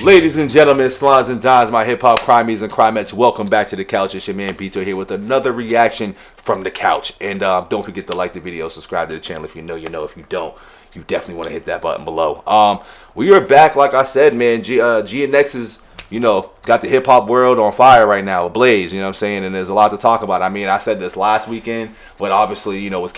Ladies and gentlemen, slons and dons, my hip-hop crimies and crimettes, welcome back to the couch. It's your man Bito here with another reaction from the couch. And don't forget to like the video, subscribe to the channel if you know, you know. If you don't, you definitely want to hit that button below. We are back, like I said, man. GNX is, got the hip-hop world on fire right now, ablaze, you know what I'm saying? And there's a lot to talk about. I mean, I said this last weekend, but obviously, with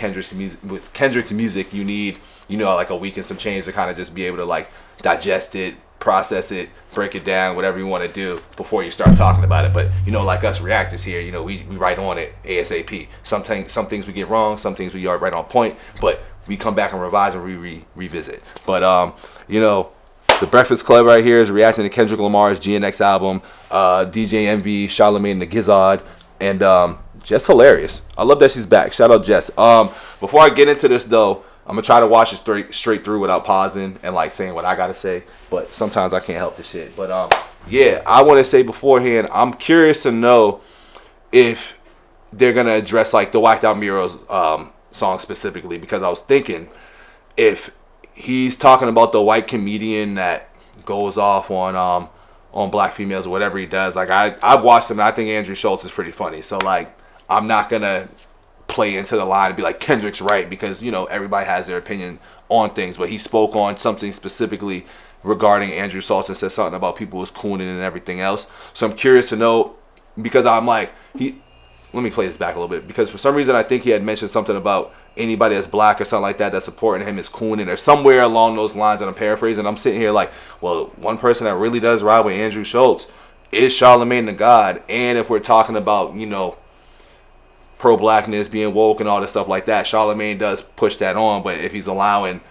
Kendrick's music, you need, like a week and some change to kind of just be able to, like, digest it, process it, break it down, whatever you want to do before you start talking about it. But like us reactors here, we right on it ASAP. Some things we get wrong, some things we are right on point, but we come back and revise and revisit. But the Breakfast Club right here is reacting to Kendrick Lamar's GNX album, DJ Envy, Charlamagne the Gizzard, and Jess hilarious. I love that she's back. Shout out Jess. Before I get into this though, I'm gonna try to watch it straight through without pausing and like saying what I gotta say, but sometimes I can't help this shit. But yeah, I want to say beforehand, I'm curious to know if they're gonna address like the Whacked Out Miro's song specifically, because I was thinking if he's talking about the white comedian that goes off on black females or whatever he does. Like I've watched him and I think Andrew Schultz is pretty funny. So like I'm not gonna play into the line and be like Kendrick's right, because everybody has their opinion on things, but he spoke on something specifically regarding Andrew Schultz and said something about people was cooning and everything else. So I'm curious to know, because I'm like, let me play this back a little bit, because for some reason I think he had mentioned something about anybody that's black or something like that that's supporting him is cooning or somewhere along those lines, and I'm paraphrasing. I'm sitting here like, well, one person that really does ride with Andrew Schultz is Charlamagne the God. And if we're talking about pro-blackness, being woke and all this stuff like that, Charlamagne does push that on. But if he's allowing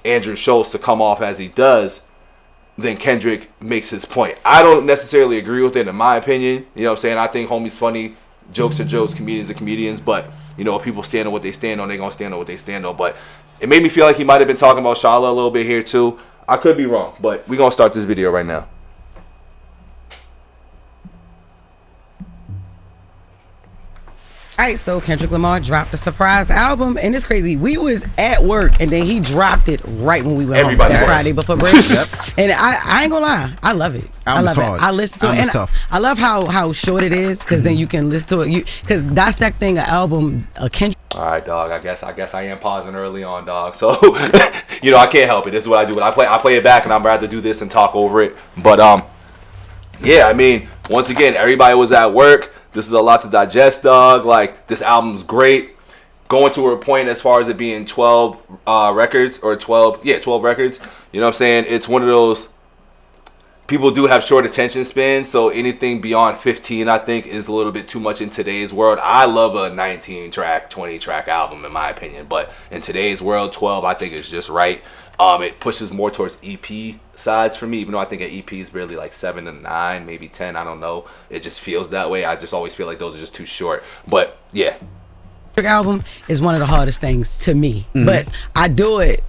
Andrew Schultz to come off as he does, then Kendrick makes his point. I don't necessarily agree with it, in my opinion. You know what I'm saying? I think homie's funny, jokes are jokes, comedians are comedians, but if people stand on what they stand on, they're gonna stand on what they stand on. But it made me feel like he might have been talking about Shala a little bit here too. I could be wrong, but we're gonna start this video right now. All right, so Kendrick Lamar dropped a surprise album, and it's crazy. We was at work, and then he dropped it right when we went home that Friday before break. Yep. And I ain't gonna lie, I love it. I love it. I listen to it, and tough. I love how short it is, because then you can listen to it. Because dissecting an album, a Kendrick. All right, dog. I guess I am pausing early on, dog. So I can't help it. This is what I do. When I play it back, and I'm rather do this and talk over it. But yeah. I mean, once again, everybody was at work. This is a lot to digest, dog. Like, this album's great. Going to a point as far as it being 12 records, or 12 records. You know what I'm saying? It's one of those, people do have short attention spans, so anything beyond 15, I think, is a little bit too much in today's world. I love a 19-track, 20-track album, in my opinion, but in today's world, 12, I think, is just right. It pushes more towards EP sides for me, even though I think an EP is really like 7 to 9, maybe 10. I don't know. It just feels that way. I just always feel like those are just too short. But yeah, album is one of the hardest things to me. But I do it.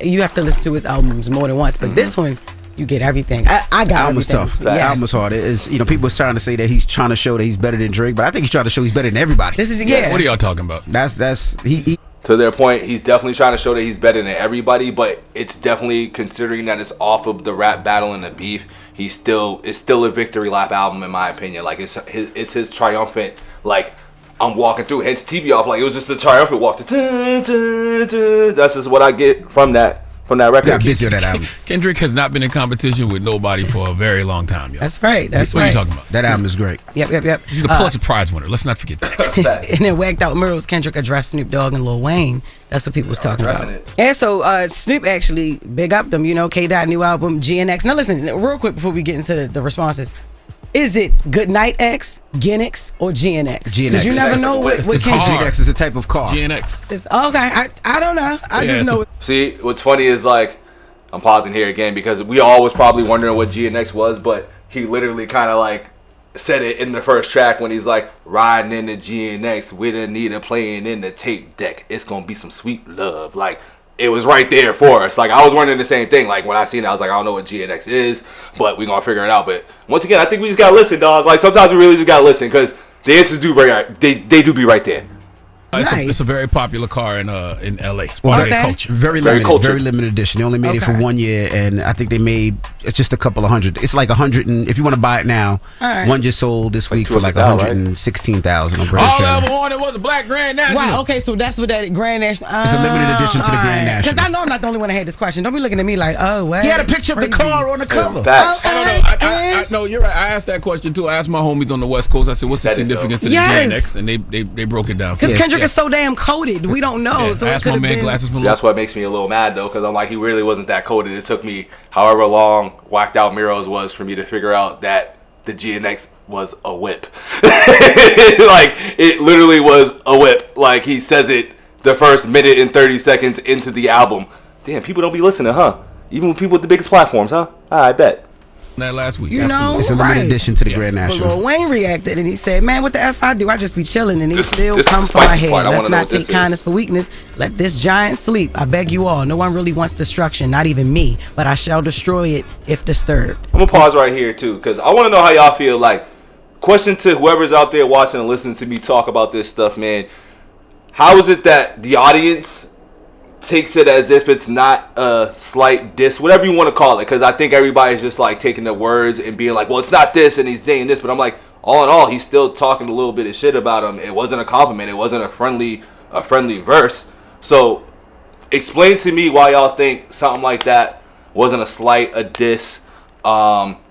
You have to listen to his albums more than once. But this one, you get everything. I got album's tough. The album's hard. It is, people are trying to say that he's trying to show that he's better than Drake, but I think he's trying to show he's better than everybody. This is What are y'all talking about? That's he to their point, he's definitely trying to show that he's better than everybody, but it's definitely, considering that it's off of the rap battle and the beef, it's still a victory lap album, in my opinion. Like, it's his triumphant, like, I'm walking through, hence TV off, like, it was just a triumphant walk. That's just what I get from that record. Got busy on that album. Kendrick has not been in competition with nobody for a very long time, y'all. That's right. That's what right. What are you talking about? That album is great. Yep. He's the Pulitzer Prize winner. Let's not forget that. And then Whacked Out Miro's Kendrick addressed Snoop Dogg and Lil Wayne. That's what people was talking about. Yeah, so Snoop actually big up them, K-Dot new album, GNX. Now listen, real quick before we get into the responses. Is it Goodnight X, GNX, or GNX? GNX. Because you never know what GNX is a type of car. GNX. Okay, I don't know. I just know. See, what's funny is, like, I'm pausing here again because we all was probably wondering what GNX was, but he literally kind of like said it in the first track when he's like, riding in the GNX with Anita playing in the tape deck. It's gonna be some sweet love. Like, it was right there for us. Like, I was wondering the same thing. Like, when I seen it, I was like, I don't know what GNX is, but we gonna figure it out. But once again, I think we just gotta listen, dog. Like, sometimes we really just gotta listen, because the answers do they do be right there. It's a very popular car in LA. It's part of their culture. Very limited edition. They only made it for 1 year, and I think they made it's just a couple of hundred. It's like 100, and if you want to buy it now, one just sold this week for like 116,000. All I ever wanted was a black Grand National. Right. Okay, so that's what that Grand National. It's a limited edition to the Grand National. Because I know I'm not the only one that had this question. Don't be looking at me like, oh, well. He had a picture of the car on the cover. No, you're right. I asked that question too. I asked my homies on the West Coast. I said, "What's the significance of the GNX?" And they broke it down. Because Kendrick is so damn coded, we don't know. Yeah, so ask my man Glasses. That's what makes me a little mad though, because I'm like, he really wasn't that coded. It took me however long Whacked Out Miro's was for me to figure out that the GNX was a whip. Like, it literally was a whip. Like, he says it the first minute and 30 seconds into the album. Damn, people don't be listening, huh? Even people with the biggest platforms, huh? I bet. That last week, you know, it's a limited edition to the Grand National. Lil Wayne reacted and he said, "Man, what the F I do? I just be chilling and he still come for my head. Let's not take kindness for weakness. Let this giant sleep. I beg you all. No one really wants destruction, not even me. But I shall destroy it if disturbed." I'm gonna pause right here too, because I want to know how y'all feel. Like, question to whoever's out there watching and listening to me talk about this stuff, man. How is it that the audience takes it as if it's not a slight diss, whatever you want to call it? Because I think everybody's just like taking the words and being like, well, it's not this and he's saying this, but I'm like, all in all, he's still talking a little bit of shit about him. It wasn't a compliment. It wasn't a friendly verse. So explain to me why y'all think something like that wasn't a slight, a diss,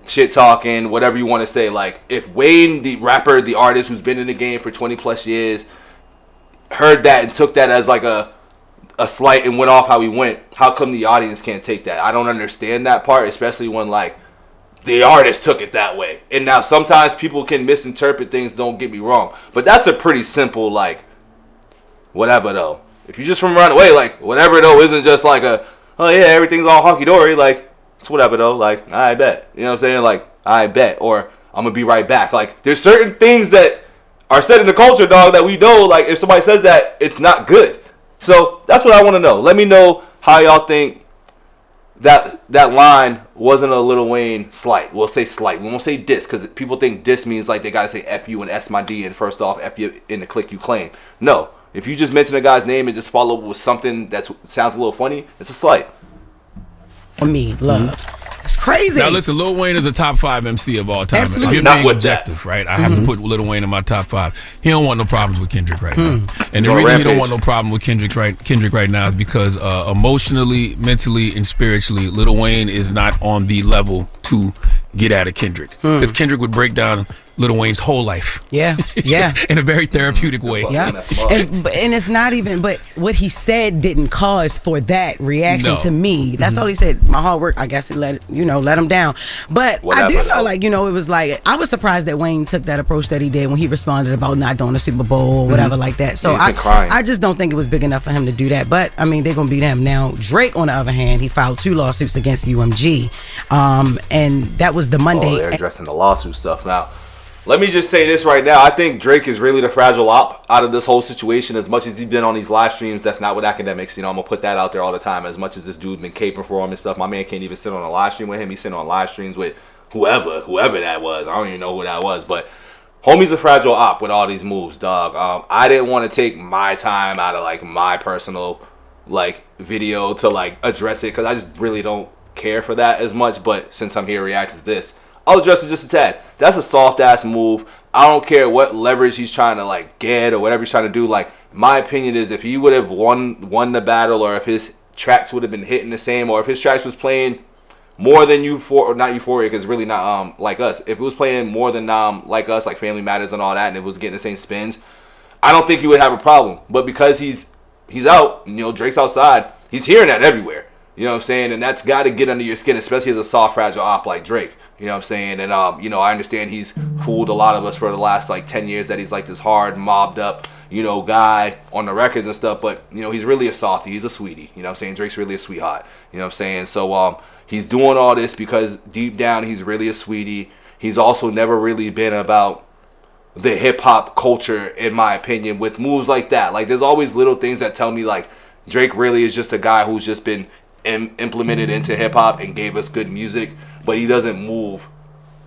shit talking, whatever you want to say. Like, if Wayne, the rapper, the artist who's been in the game for 20 plus years, heard that and took that as like a slight and went off how he went, how come the audience can't take that? I don't understand that part, especially when like the artist took it that way. And now sometimes people can misinterpret things, don't get me wrong, but that's a pretty simple like whatever though. If you just from run away, like whatever though isn't just like a, oh yeah, everything's all hunky-dory, like it's whatever though, like I bet, you know what I'm saying, like I bet, or I'm gonna be right back. Like, there's certain things that are said in the culture, dog, that we know, like if somebody says that, it's not good. So that's what I want to know. Let me know how y'all think that line wasn't a Lil Wayne slight. We'll say slight. We won't say diss, because people think diss means like they got to say F you and S my D and first off F you in the click you claim. No. If you just mention a guy's name and just follow up with something that sounds a little funny, it's a slight. Me, love. It's crazy. Now listen, Lil Wayne is a top 5 MC of all time. Absolutely. If you're being objective, right? I have to put Lil Wayne in my top 5. He don't want no problems with Kendrick right now. And the reason he don't want no problem with Kendrick right now is because emotionally, mentally, and spiritually, Lil Wayne is not on the level to get at Kendrick. Because Kendrick would break down Lil Wayne's whole life. Yeah. In a very therapeutic way. Yeah. And it's not even, but what he said didn't cause for that reaction to me. That's all he said. My hard work, I guess it let him down. But whatever, I do feel like, it was like, I was surprised that Wayne took that approach that he did when he responded about not doing the Super Bowl or whatever like that. So I just don't think it was big enough for him to do that. But I mean, they're gonna beat him. Now Drake, on the other hand, he filed 2 lawsuits against UMG. And that was the Monday. They're addressing the lawsuit stuff now. Let me just say this right now. I think Drake is really the fragile op out of this whole situation. As much as he's been on these live streams, that's not what academics, I'm going to put that out there all the time. As much as this dude's been caping for him and stuff, my man can't even sit on a live stream with him. He's sitting on live streams with whoever that was. I don't even know who that was. But homie's a fragile op with all these moves, dog. I didn't want to take my time out of, like, my personal, like, video to, like, address it. Because I just really don't care for that as much. But since I'm here reacting to this, I'll address it just a tad. That's a soft-ass move. I don't care what leverage he's trying to, like, get or whatever he's trying to do. Like, my opinion is if he would have won the battle, or if his tracks would have been hitting the same, or if his tracks was playing more than not Euphoria, because it's really not Like Us. If it was playing more than Like Us, like Family Matters and all that, and it was getting the same spins, I don't think he would have a problem. But because he's out, Drake's outside, he's hearing that everywhere. You know what I'm saying? And that's got to get under your skin, especially as a soft, fragile op like Drake. You know what I'm saying? And, I understand he's fooled a lot of us for the last, 10 years that he's, like, this hard, mobbed up, guy on the records and stuff. But, he's really a softie. He's a sweetie. You know what I'm saying? Drake's really a sweetheart. You know what I'm saying? So, he's doing all this because deep down he's really a sweetie. He's also never really been about the hip-hop culture, in my opinion, with moves like that. Like, there's always little things that tell me, like, Drake really is just a guy who's just been implemented into hip-hop and gave us good music. But he doesn't move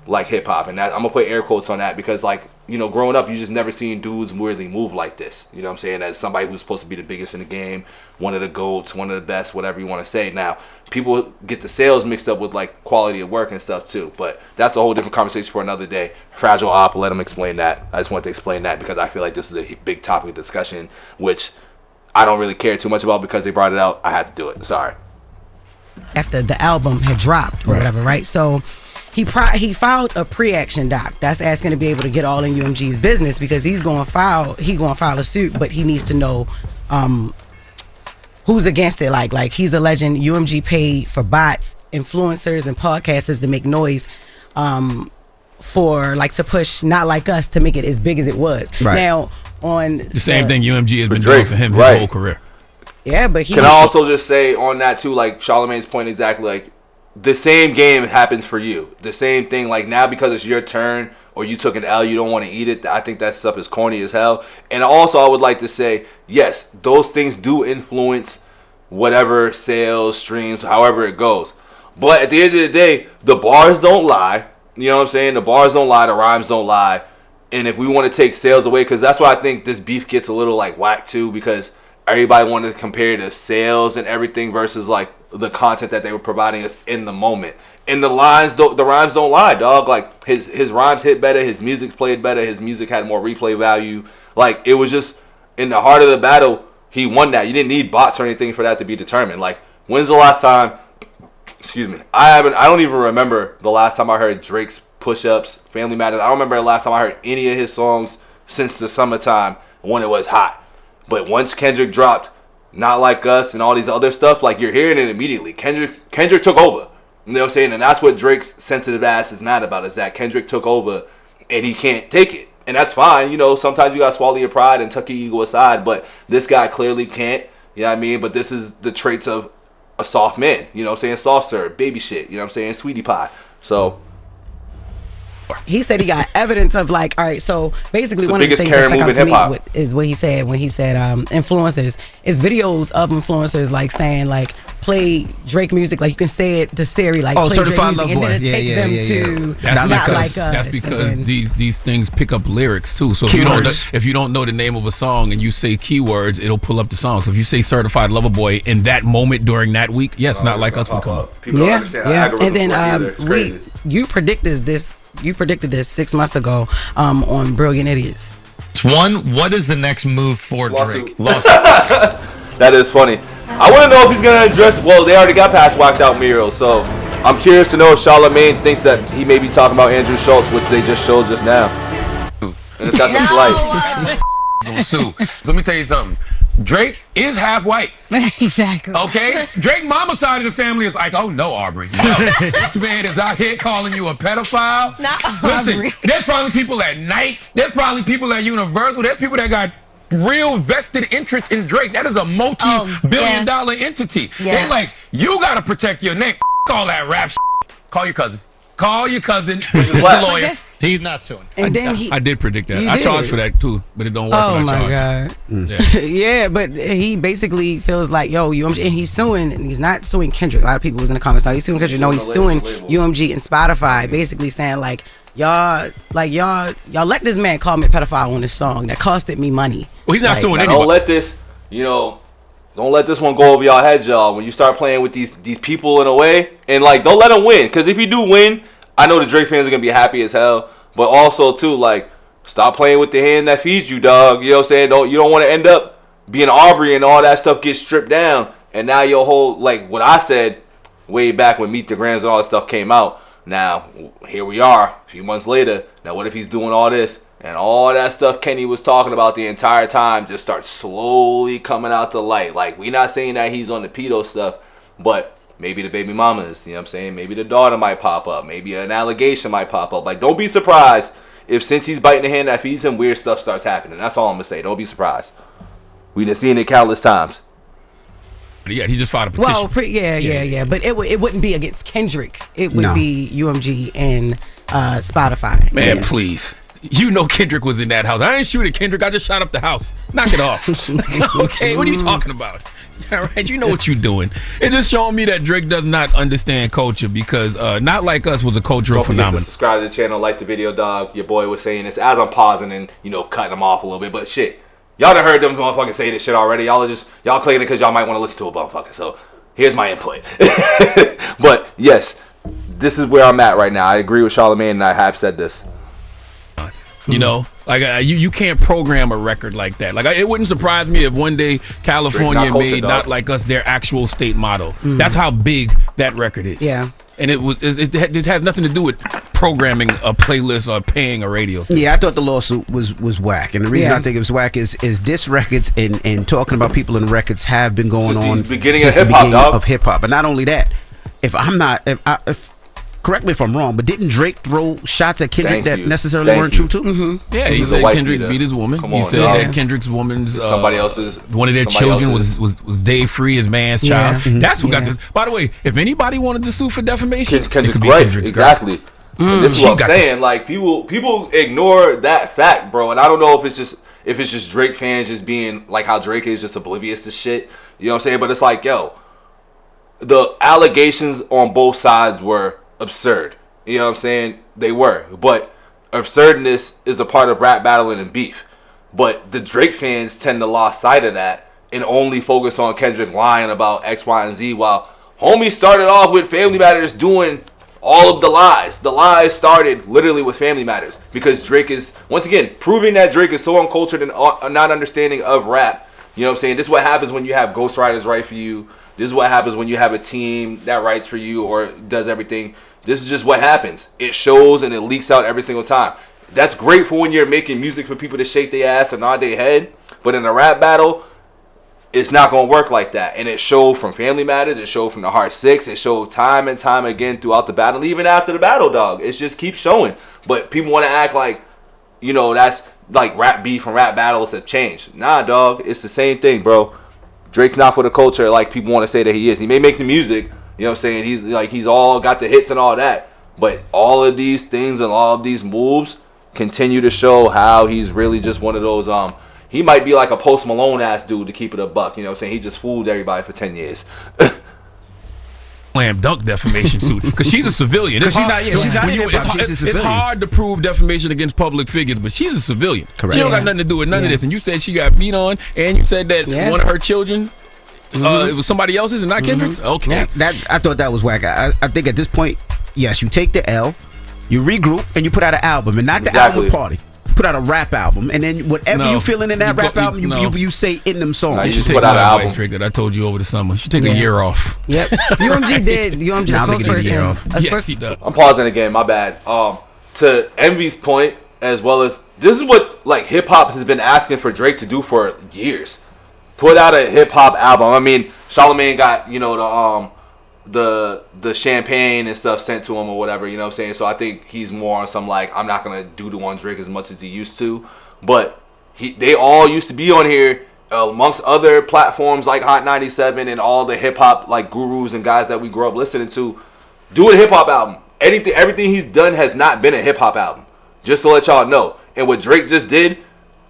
like hip hop, and that, I'm gonna put air quotes on that because like, you know, growing up, you just never seen dudes really move like this. You know what I'm saying? As somebody who's supposed to be the biggest in the game, one of the GOATs, one of the best, whatever you want to say. Now, people get the sales mixed up with like quality of work and stuff too, but that's a whole different conversation for another day. Fragile Op, let them explain that. I just wanted to explain that because I feel like this is a big topic of discussion, which I don't really care too much about because they brought it out. I had to do it. Sorry. After the album had dropped or whatever, right? So he filed a pre-action doc that's asking to be able to get all in UMG's business because he's going to file a suit, but he needs to know who's against it. Like he's alleging UMG paid for bots, influencers, and podcasters to make noise for like to push Not Like Us to make it as big as it was. Right. Now on the same thing UMG has been doing for him his whole career. Yeah, but can I also just say on that too, like Charlamagne's point exactly, like the same game happens for you. The same thing, like now because it's your turn or you took an L, you don't want to eat it. I think that stuff is corny as hell. And also I would like to say, yes, those things do influence whatever sales, streams, however it goes. But at the end of the day, the bars don't lie. You know what I'm saying? The bars don't lie, the rhymes don't lie. And if we want to take sales away, because that's why I think this beef gets a little like whack too, because everybody wanted to compare the sales and everything versus like the content that they were providing us in the moment. And the rhymes don't lie, dog. Like his rhymes hit better, his music played better, his music had more replay value. Like it was just in the heart of the battle, he won that. You didn't need bots or anything for that to be determined. Like when's the last time? Excuse me. I don't even remember the last time I heard Drake's Push-Ups, Family Matters. I don't remember the last time I heard any of his songs since the summertime when it was hot. But once Kendrick dropped Not Like Us and all these other stuff, like you're hearing it immediately. Kendrick took over. You know what I'm saying? And that's what Drake's sensitive ass is mad about, is that Kendrick took over and he can't take it. And that's fine. You know, sometimes you got to swallow your pride and tuck your ego aside. But this guy clearly can't. You know what I mean? But this is the traits of a soft man. You know what I'm saying? Soft serve, baby shit. You know what I'm saying? Sweetie pie. So he said he got evidence of like, all right, so basically one of the things that stuck out to me is what he said when he said influencers is videos of influencers like saying like play Drake music, like you can say it to Siri like play Drake music and then take them to Not Like Us. That's because these things pick up lyrics too. So if you don't know the name of a song and you say keywords, it'll pull up the song. So if you say Certified Lover Boy in that moment during that week, yes, Not Like Us will come up. Yeah. And then you predicted this 6 months ago on Brilliant Idiots. What is the next move for Drake? That is funny. I want to know if he's going to address, well, they already got past Whacked Out murals, so I'm curious to know if Charlamagne thinks that he may be talking about Andrew Schultz, which they just showed just now. And if that's a slight. Let me tell you something. Drake is half white. Exactly. Okay? Drake mama's side of the family is like, oh no, Aubrey. No. This man is out here calling you a pedophile. Listen, there's probably people at Nike. There's probably people at Universal. There's people that got real vested interest in Drake. That is a multi-billion dollar entity. Yeah. They like, you gotta protect your neck. All that rap shit. Call your cousin. Call your cousin. The lawyer. He's not suing. And I did predict that. I charged for that too, but it don't work when I charge. Oh my God. Yeah, but he basically feels like, yo, UMG, and he's suing, and he's not suing Kendrick. A lot of people was in the comments, he's suing Kendrick. No, he's suing UMG and Spotify, basically saying like, y'all let this man call me a pedophile on this song that costed me money. Well, he's not suing anybody. Don't let this, don't let this one go over y'all heads, y'all. When you start playing with these people in a way, and like, don't let them win. Because if you do win, I know the Drake fans are gonna be happy as hell. But also too, like, stop playing with the hand that feeds you, dog. You know what I'm saying? You don't want to end up being Aubrey and all that stuff gets stripped down, and now your whole, like what I said way back when Meet the Grams and all that stuff came out. Now here we are, a few months later. Now what if he's doing all this? And all that stuff Kenny was talking about the entire time just starts slowly coming out to light. Like, we not saying that he's on the pedo stuff, but maybe the baby mamas, you know what I'm saying? Maybe the daughter might pop up. Maybe an allegation might pop up. Like, don't be surprised if since he's biting the hand that feeds him, weird stuff starts happening. That's all I'm going to say. Don't be surprised. We done seen it countless times. Yeah, he just filed a petition. Well, yeah. But it wouldn't be against Kendrick. It would be UMG and Spotify. Man, please. You know Kendrick was in that house. I ain't shooting Kendrick. I just shot up the house. Knock it off. Okay, what are you talking about? All right, you know what you're doing. It's just showing me that Drake does not understand culture because Not Like Us was a cultural phenomenon. Subscribe to the channel, like the video, dog. Your boy was saying this as I'm pausing and, cutting him off a little bit. But shit, y'all done heard them motherfuckers say this shit already. Y'all clicking it because y'all might want to listen to a motherfucker. So here's my input. But yes, this is where I'm at right now. I agree with Charlamagne, and I have said this. You can't program a record like that. It wouldn't surprise me if one day California made Not Like Us their actual state motto. That's how big that record is. Yeah. And it has nothing to do with programming a playlist or paying a radio station. Yeah, I thought the lawsuit was whack, and the reason I think it was whack is diss records and talking about people in records have been going on since the beginning of hip hop, and not only that, if correct me if I'm wrong, but didn't Drake throw shots at Kendrick that necessarily weren't true too? Mm-hmm. Yeah, he said Kendrick beat his woman. He said that Kendrick's woman's somebody else's. One of their children was Dave Free, his man's child. Mm-hmm. That's who got this. By the way, if anybody wanted to sue for defamation, it could be Kendrick's exactly. This is what I'm saying. Like people ignore that fact, bro. And I don't know if it's just Drake fans just being like how Drake is just oblivious to shit. You know what I'm saying? But it's like, the allegations on both sides were absurd. You know what I'm saying? They were. But absurdness is a part of rap battling and beef. But the Drake fans tend to lose sight of that and only focus on Kendrick lying about X, Y, and Z, while homie started off with Family Matters doing all of the lies. The lies started literally with Family Matters because Drake is, once again, proving that Drake is so uncultured and not understanding of rap. You know what I'm saying? This is what happens when you have ghostwriters write for you. This is what happens when you have a team that writes for you or does everything. This is just what happens. It shows and it leaks out every single time. That's great for when you're making music for people to shake their ass and nod their head. But in a rap battle, it's not going to work like that. And it showed from Family Matters. It showed from the Heart 6. It showed time and time again throughout the battle. Even after the battle, dog. It just keeps showing. But people want to act like, that's like rap beef and rap battles have changed. Nah, dog. It's the same thing, bro. Drake's not for the culture like people want to say that he is. He may make the music, you know what I'm saying? He's all got the hits and all that. But all of these things and all of these moves continue to show how he's really just one of those, he might be like a Post Malone ass dude to keep it a buck, you know what I'm saying? He just fooled everybody for 10 years. Slam dunk defamation suit because she's a civilian. She's not it's hard to prove defamation against public figures, but she's a civilian. Correct. She don't got nothing to do with none of this. And you said she got beat on, and you said that one of her children, it was somebody else's and not Kendrick's. Okay, I thought that was whack. I think at this point, yes, you take the L, you regroup, and you put out an album, and not the album party. Put out a rap album, and then whatever you feeling in that rap album, you say in them songs. You should take my advice, Drake, that I told you over the summer. You should take a year off. Yep. UMG did. UMG spokesperson. Yes, he does. I'm pausing again. My bad. To Envy's point, as well as this is what like hip hop has been asking for Drake to do for years. Put out a hip hop album. I mean, Charlamagne got the champagne and stuff sent to him or whatever, you know what I'm saying? So I think he's more on some like, I'm not gonna do the one Drake as much as he used to, but they all used to be on here amongst other platforms like Hot 97 and all the hip hop like gurus and guys that we grew up listening to. Do a hip hop album. Everything he's done has not been a hip hop album, just to let y'all know. And what Drake just did,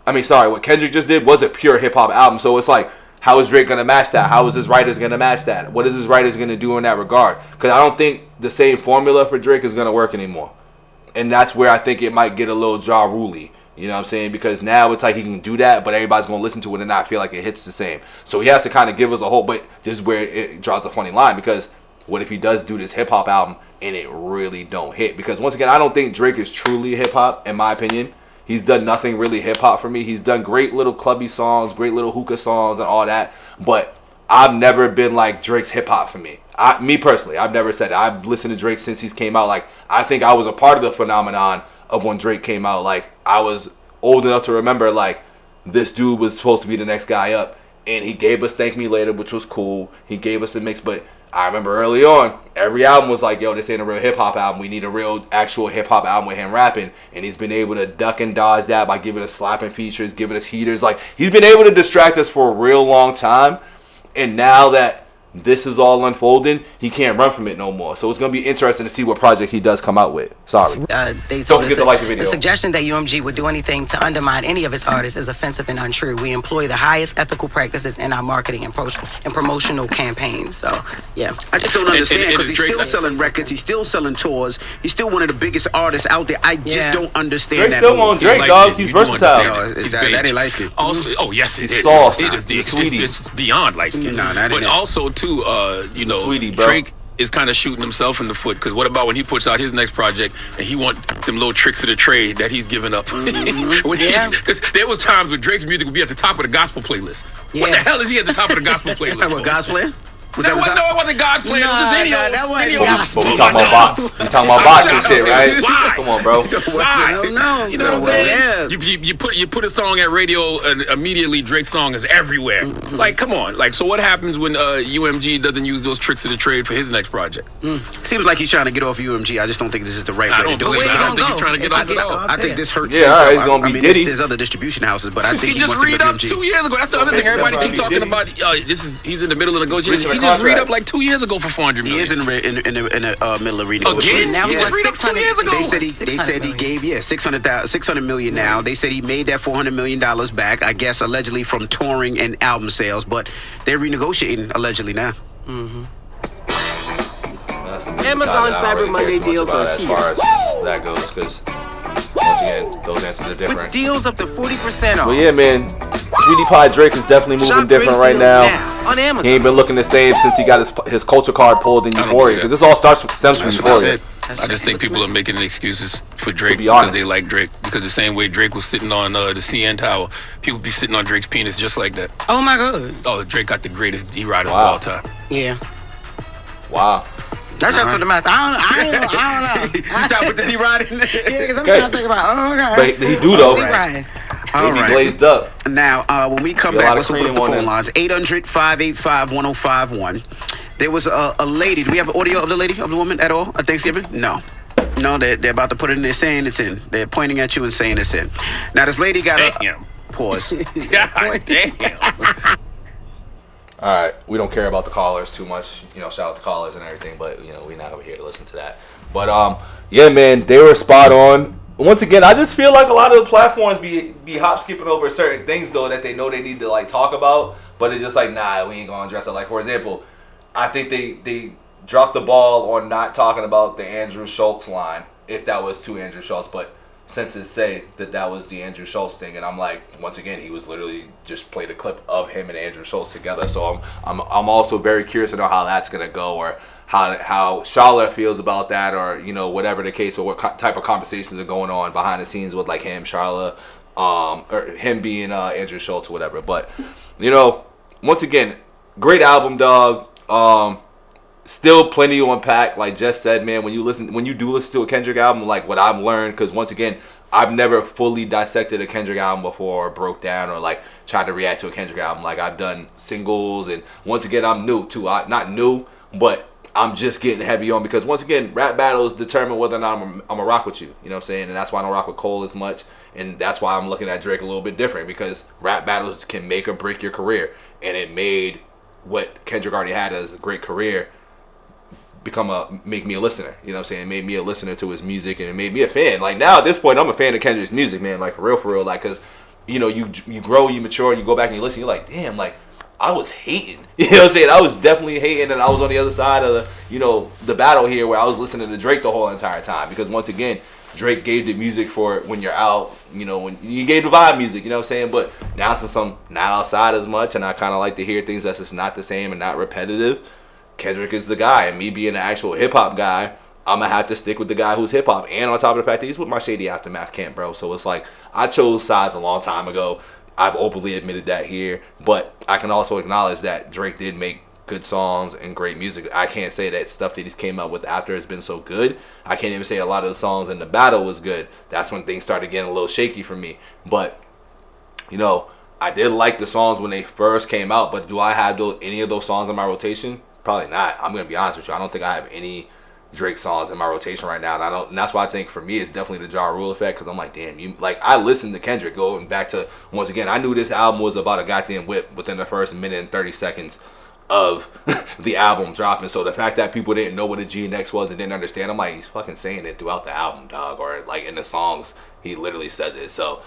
what Kendrick just did was a pure hip hop album. So it's like, how is Drake going to match that? How is his writers going to match that? What is his writers going to do in that regard? Because I don't think the same formula for Drake is going to work anymore. And that's where I think it might get a little jaw ruly. You know what I'm saying? Because now it's like he can do that, but everybody's going to listen to it and not feel like it hits the same. So he has to kind of give us a whole, but this is where it draws a funny line, because what if he does do this hip-hop album and it really don't hit? Because once again, I don't think Drake is truly hip-hop, in my opinion. He's done nothing really hip-hop for me. He's done great little clubby songs, great little hookah songs and all that. But I've never been like Drake's hip-hop for me. Me personally, I've never said it. I've listened to Drake since he's came out. Like, I think I was a part of the phenomenon of when Drake came out. Like, I was old enough to remember, like, this dude was supposed to be the next guy up. And he gave us Thank Me Later, which was cool. He gave us a mix, but I remember early on, every album was like, yo, this ain't a real hip-hop album. We need a real, actual hip-hop album with him rapping. And he's been able to duck and dodge that by giving us slapping features, giving us heaters. Like, he's been able to distract us for a real long time. And now that this is all unfolding, he can't run from it no more. So it's going to be interesting to see what project he does come out with. Sorry. They told us that the suggestion that UMG would do anything to undermine any of its artists is offensive and untrue. We employ the highest ethical practices in our marketing and promotional campaigns. So, yeah. I just don't understand because he's still selling records. He's still selling tours. He's still one of the biggest artists out there. I just don't understand Drake that. Drake still on Drake, dog. He's versatile. That ain't light skin. Also, oh, yes, it is. Sauce, It's beyond light skin. But also, too, you know, Sweetie, Drake is kind of shooting himself in the foot, because what about when he puts out his next project and he want them little tricks of the trade that he's giving up? Because there was times when Drake's music would be at the top of the gospel playlist. What the hell is he at the top of the gospel playlist? What, gospel? No, it wasn't God's plan. It was the video. That wasn't gospel. But we talking about box. We talking about box and shit, right? Why? Come on, bro. I don't know. You know what I'm saying? You put a song at radio and immediately Drake's song is everywhere. Like, come on. Like, so what happens when UMG doesn't use those tricks of the trade for his next project? Seems like he's trying to get off UMG. I just don't think this is the right way to do it. I don't think he's trying to get off at all. I think this hurts. Yeah, all right, it's gonna be Diddy. There's other distribution houses, but I think he just read up 2 years ago. That's the other thing. Everybody keep talking about. He's in the middle of negotiations. He just read up like 2 years ago for $400 million. He is in the middle of renegotiation. Again? Now he just read up 2 years ago. They said he gave $600 million now. They said he made that $400 million back, I guess allegedly from touring and album sales, but they're renegotiating allegedly now. Amazon Cyber Monday deals are as here. far as that goes, because once again, those answers are different. With deals up to 40% off. Well, yeah, man, Sweetie Pie Drake is definitely moving different right now. On Amazon. He ain't been looking the same since he got his culture card pulled in Euphoria, because this all stems from Euphoria. I just think people are making excuses for Drake because they like Drake. Because the same way Drake was sitting on the CN Tower, people be sitting on Drake's penis just like that. Oh my God. Oh, Drake got the greatest D-Riders of all time. Yeah. Wow. That's just for the math. I don't know. You start with the D-Ride in there? Yeah, because I'm trying to think about, oh, okay. But he do, though. D-Ride. All right. Glazed up. Now, when we come back, let's open up the phone lines. 800-585-1051. There was a lady. Do we have audio of the lady, of the woman at all at Thanksgiving? No. No, they're about to put it in. They're saying it's in. They're pointing at you and saying it's in. Now, this lady got a... Pause. God damn. All right, we don't care about the callers too much, shout out to callers and everything, but we're not over here to listen to that. But yeah, man, they were spot on. Once again, I just feel like a lot of the platforms be hop skipping over certain things though that they know they need to like talk about, but it's just like, nah, we ain't gonna address it. Like, for example, I think they dropped the ball on not talking about the Andrew Schultz line, if that was to Andrew Schultz, but Census say that was the Andrew Schultz thing, and I'm like, once again, he was literally just played a clip of him and Andrew Schultz together. So I'm also very curious to know how that's gonna go, or how Charlotte feels about that, or whatever the case, or what type of conversations are going on behind the scenes with like him, Charlotte, or him being Andrew Schultz, or whatever. But once again, great album, dog. Still plenty to unpack. Like Jess said, man, when you do listen to a Kendrick album, like what I've learned, because once again, I've never fully dissected a Kendrick album before, or broke down, or like tried to react to a Kendrick album. Like I've done singles, and once again, I'm new too. Not new, but I'm just getting heavy on, because once again, rap battles determine whether or not I'm gonna rock with you. You know what I'm saying? And that's why I don't rock with Cole as much, and that's why I'm looking at Drake a little bit different, because rap battles can make or break your career, and it made what Kendrick already had as a great career make me a listener. You know what I'm saying? It made me a listener to his music, and it made me a fan. Like now at this point, I'm a fan of Kendrick's music, man. Like for real. Like, cause you grow, you mature, and you go back and you listen. You're like, damn, like I was hating. You know what I'm saying? I was definitely hating, and I was on the other side of the battle here, where I was listening to Drake the whole entire time, because once again, Drake gave the music for when you're out, when you gave the vibe music, you know what I'm saying? But now since I'm not outside as much, and I kind of like to hear things that's just not the same and not repetitive, Kendrick is the guy. And me being an actual hip-hop guy, I'm going to have to stick with the guy who's hip-hop. And on top of the fact that he's with my Shady Aftermath camp, bro. So it's like, I chose sides a long time ago. I've openly admitted that here. But I can also acknowledge that Drake did make good songs and great music. I can't say that stuff that he's came out with after has been so good. I can't even say a lot of the songs in the battle was good. That's when things started getting a little shaky for me. But, I did like the songs when they first came out. But do I have any of those songs in my rotation? Probably not. I'm going to be honest with you. I don't think I have any Drake songs in my rotation right now. And that's why I think for me it's definitely the Ja Rule effect, because I'm like, damn, I listened to Kendrick going back to, once again, I knew this album was about a goddamn whip within the first minute and 30 seconds of the album dropping. So the fact that people didn't know what a GNX was and didn't understand, I'm like, he's fucking saying it throughout the album, dog, or like in the songs, he literally says it. So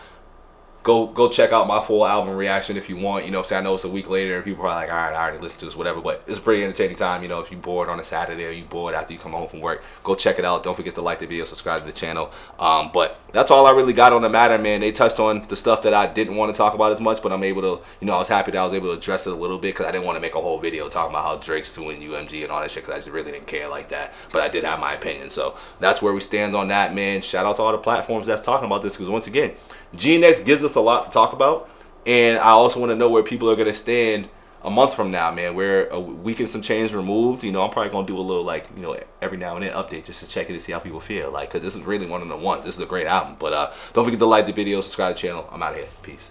go check out my full album reaction if you want. You know what I'm saying? I know it's a week later and people are like, all right, I already listened to this, whatever. But it's a pretty entertaining time. You know, if you're bored on a Saturday or you bored after you come home from work, go check it out. Don't forget to like the video, subscribe to the channel. But that's all I really got on the matter, man. They touched on the stuff that I didn't want to talk about as much, but I'm able to, you know, I was happy that I was able to address it a little bit because I didn't want to make a whole video talking about how Drake's suing UMG and all that shit because I just really didn't care like that. But I did have my opinion. So that's where we stand on that, man. Shout out to all the platforms that's talking about this because once again, GNX gives us a lot to talk about, and I also want to know where people are going to stand a month from now, man. We're a week and some change removed. You know, I'm probably going to do a little, like, you know, every now and then update just to check it to see how people feel, like, because this is really one of the ones. This is a great album. But don't forget to like the video, subscribe to the channel. I'm out of here. Peace.